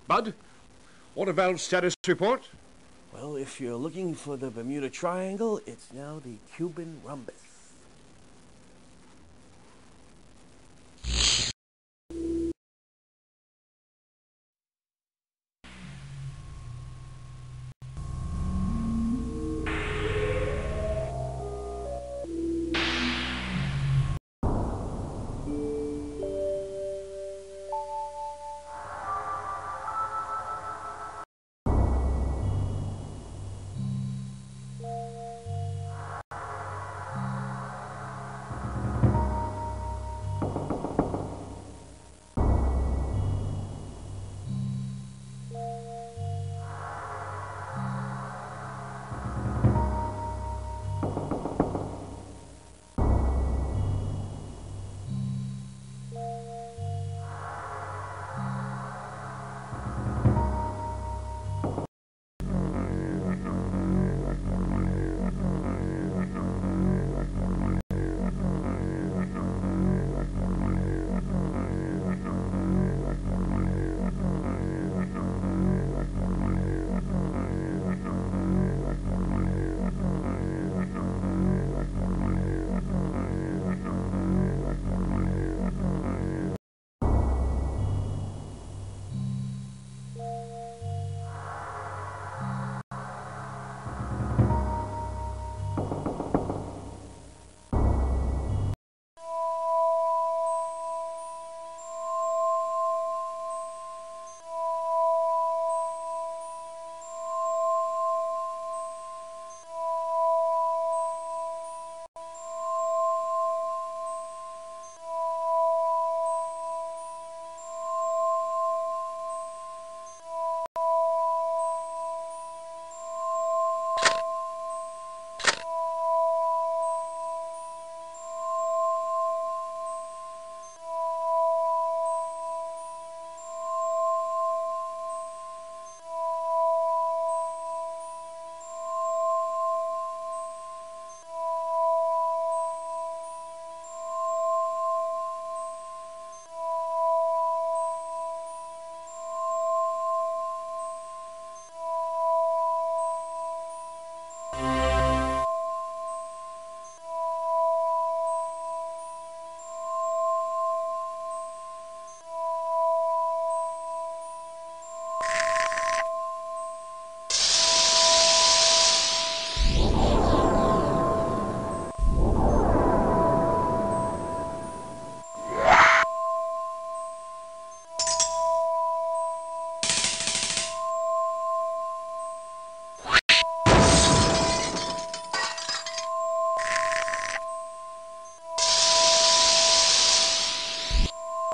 Bud, what about status report? Well, if you're looking for the Bermuda Triangle, it's now the Cuban rhombus.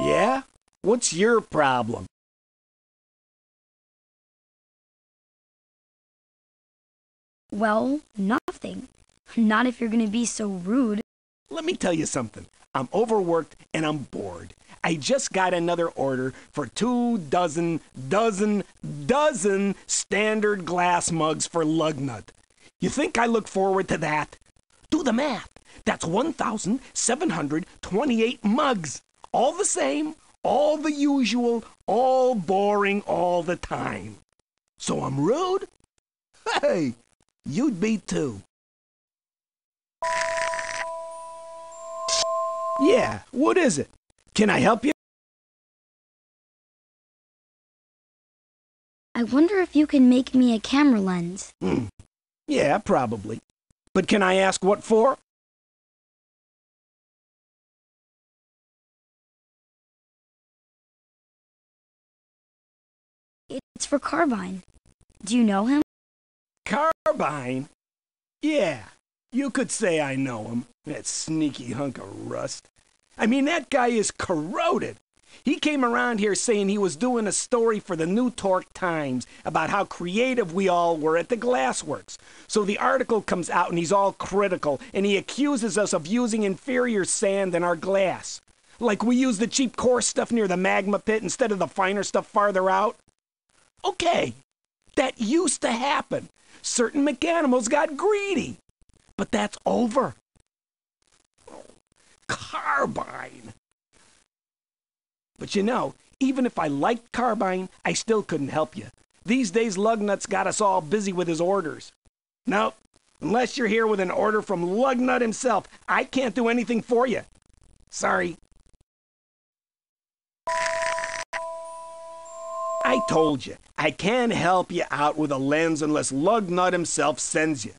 Yeah? What's your problem? Well, nothing. Not if you're gonna be so rude. Let me tell you something. I'm overworked and I'm bored. I just got another order for 24 standard glass mugs for Lugnut. You think I look forward to that? Do the math. That's 1,728 mugs. All the same, all the usual, all boring all the time. So I'm rude? Hey, you'd be too. Yeah, what is it? Can I help you? I wonder if you can make me a camera lens. Yeah, probably. But can I ask what for? It's for Carbine. Do you know him? Carbine? Yeah, you could say I know him. That sneaky hunk of rust. I mean, that guy is corroded. He came around here saying he was doing a story for the New Torque Times about how creative we all were at the Glassworks. So the article comes out and he's all critical, and he accuses us of using inferior sand in our glass. Like we use the cheap coarse stuff near the magma pit instead of the finer stuff farther out. Okay, that used to happen. Certain mechanimals got greedy. But that's over. Carbine. But you know, Even if I liked Carbine, I still couldn't help you. These days, Lugnut's got us all busy with his orders. No, unless you're here with an order from Lugnut himself, I can't do anything for you. Sorry. I told you, I can't help you out with a lens unless Lugnut himself sends you.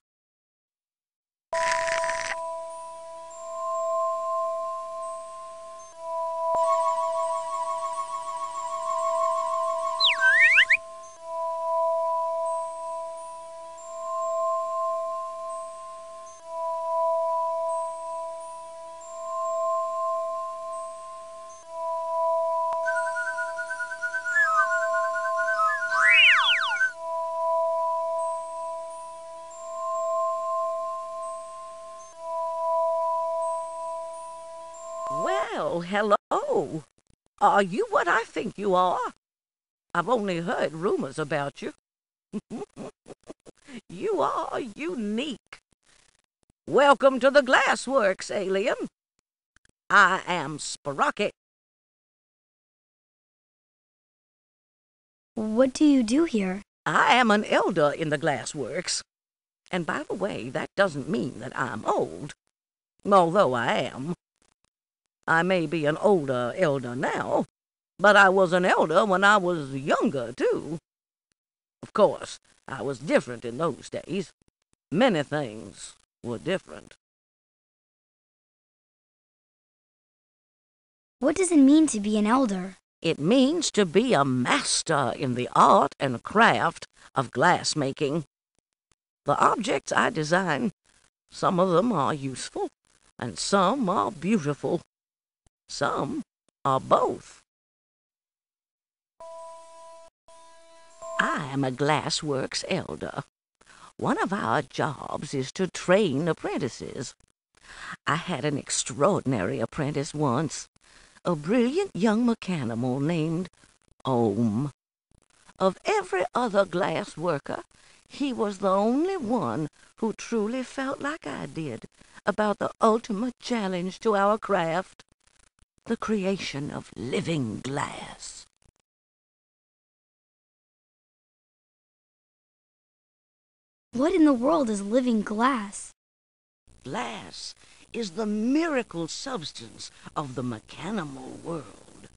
Well, hello. Are you what I think you are? I've only heard rumors about you. You are unique. Welcome to the Glassworks, alien. I am Sprocket. What do you do here? I am an elder in the Glassworks. And by the way, that doesn't mean that I'm old. Although I am. I may be an older elder now, but I was an elder when I was younger, too. Of course, I was different in those days. Many things were different. What does it mean to be an elder? It means to be a master in the art and craft of glassmaking. The objects I design, some of them are useful, and some are beautiful. Some are both. I am a Glassworks elder. One of our jobs is to train apprentices. I had an extraordinary apprentice once, a brilliant young mechanimal named Aaah. Of every other glass worker, he was the only one who truly felt like I did about the ultimate challenge to our craft, the creation of living glass. What in the world is living glass? Glass is the miracle substance of the mechanimal world.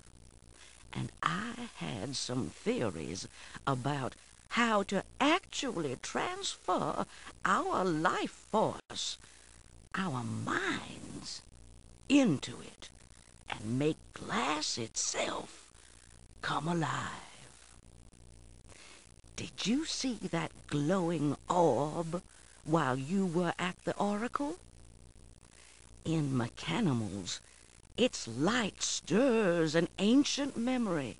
And I had some theories about how to actually transfer our life force, our minds, into it and make glass itself come alive. Did you see that glowing orb while you were at the oracle? In Mechanimals, its light stirs an ancient memory.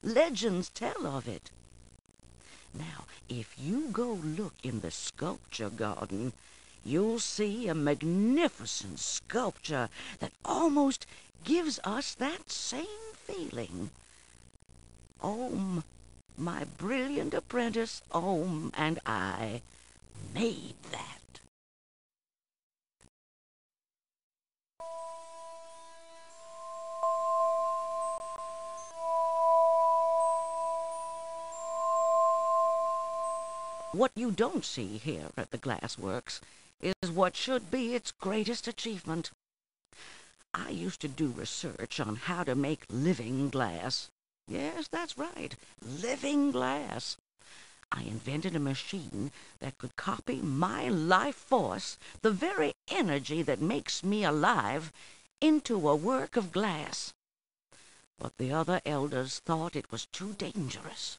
Legends tell of it. Now, if you go look in the sculpture garden, you'll see a magnificent sculpture that almost gives us that same feeling. Aaah, my brilliant apprentice Aaah, and I made that. What you don't see here at the Glassworks is what should be its greatest achievement. I used to do research on how to make living glass. Yes, that's right, living glass. I invented a machine that could copy my life force, the very energy that makes me alive, into a work of glass. But the other elders thought it was too dangerous.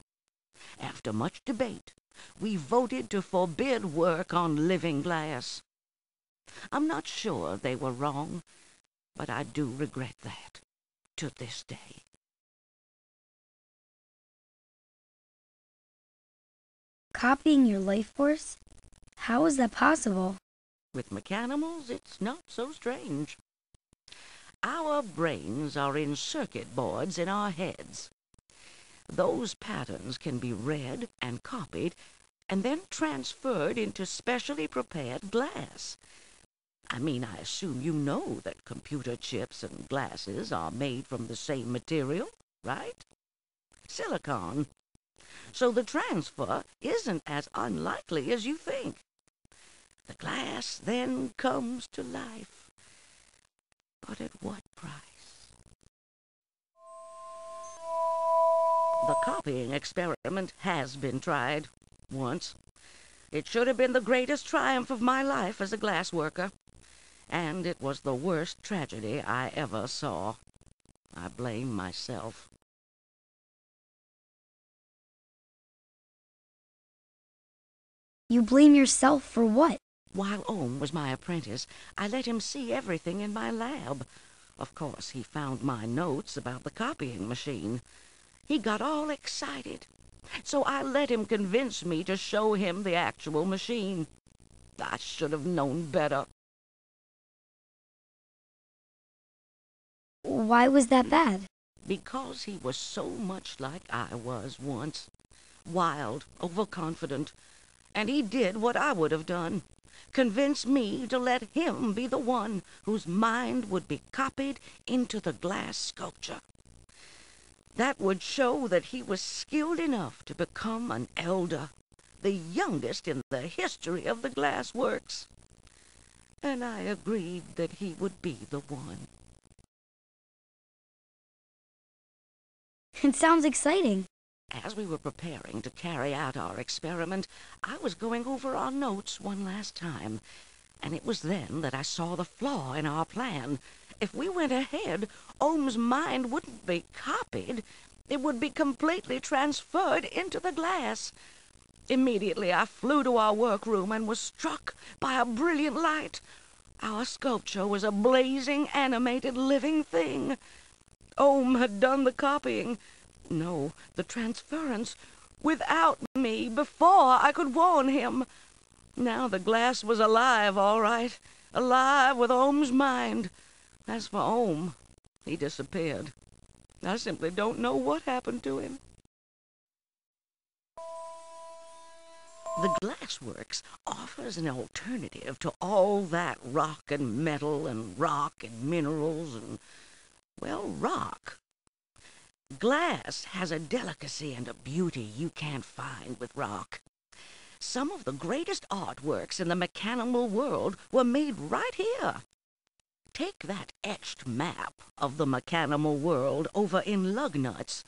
After much debate, we voted to forbid work on living glass. I'm not sure they were wrong, but I do regret that to this day. Copying your life force? How is that possible? With Mechanimals, it's not so strange. Our brains are in circuit boards in our heads. Those patterns can be read and copied and then transferred into specially prepared glass. I mean, I assume you know that computer chips and glasses are made from the same material. right? Silicon. So the transfer isn't as unlikely as you think. The glass then comes to life. But at what price? The copying experiment has been tried once. It should have been the greatest triumph of my life as a glassworker. And it was the worst tragedy I ever saw. I blame myself. You blame yourself for what? While Ohm was my apprentice, I let him see everything in my lab. Of course, he found my notes about the copying machine. He got all excited, so I let him convince me to show him the actual machine. I should have known better. Why was that bad? Because he was so much like I was once. Wild, overconfident. And he did what I would have done. Convince me to let him be the one whose mind would be copied into the glass sculpture. That would show that he was skilled enough to become an elder, the youngest in the history of the Glassworks. And I agreed that he would be the one. It sounds exciting. As we were preparing to carry out our experiment, I was going over our notes one last time, and it was then that I saw the flaw in our plan. If we went ahead, Ohm's mind wouldn't be copied. It would be completely transferred into the glass. Immediately I flew to our workroom and was struck by a brilliant light. Our sculpture was a blazing, animated, living thing. Ohm had done the copying. No, the transference, without me, before I could warn him. Now the glass was alive, all right. Alive with Ohm's mind. As for Ohm, he disappeared. I simply don't know what happened to him. The Glassworks offers an alternative to all that rock and metal and rock and minerals and, well, rock. Glass has a delicacy and a beauty you can't find with rock. Some of the greatest artworks in the mechanical world were made right here. Take that etched map of the mechanical world over in Lugnuts.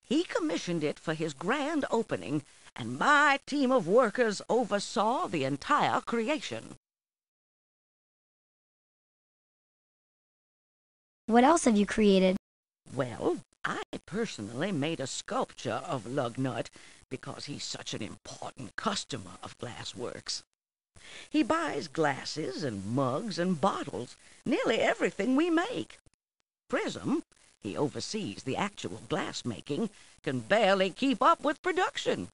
He commissioned it for his grand opening, and my team of workers oversaw the entire creation. What else have you created? Well, I personally made a sculpture of Lugnut because he's such an important customer of Glassworks. He buys glasses and mugs and bottles, nearly everything we make. Prism, he oversees the actual glass making, can barely keep up with production.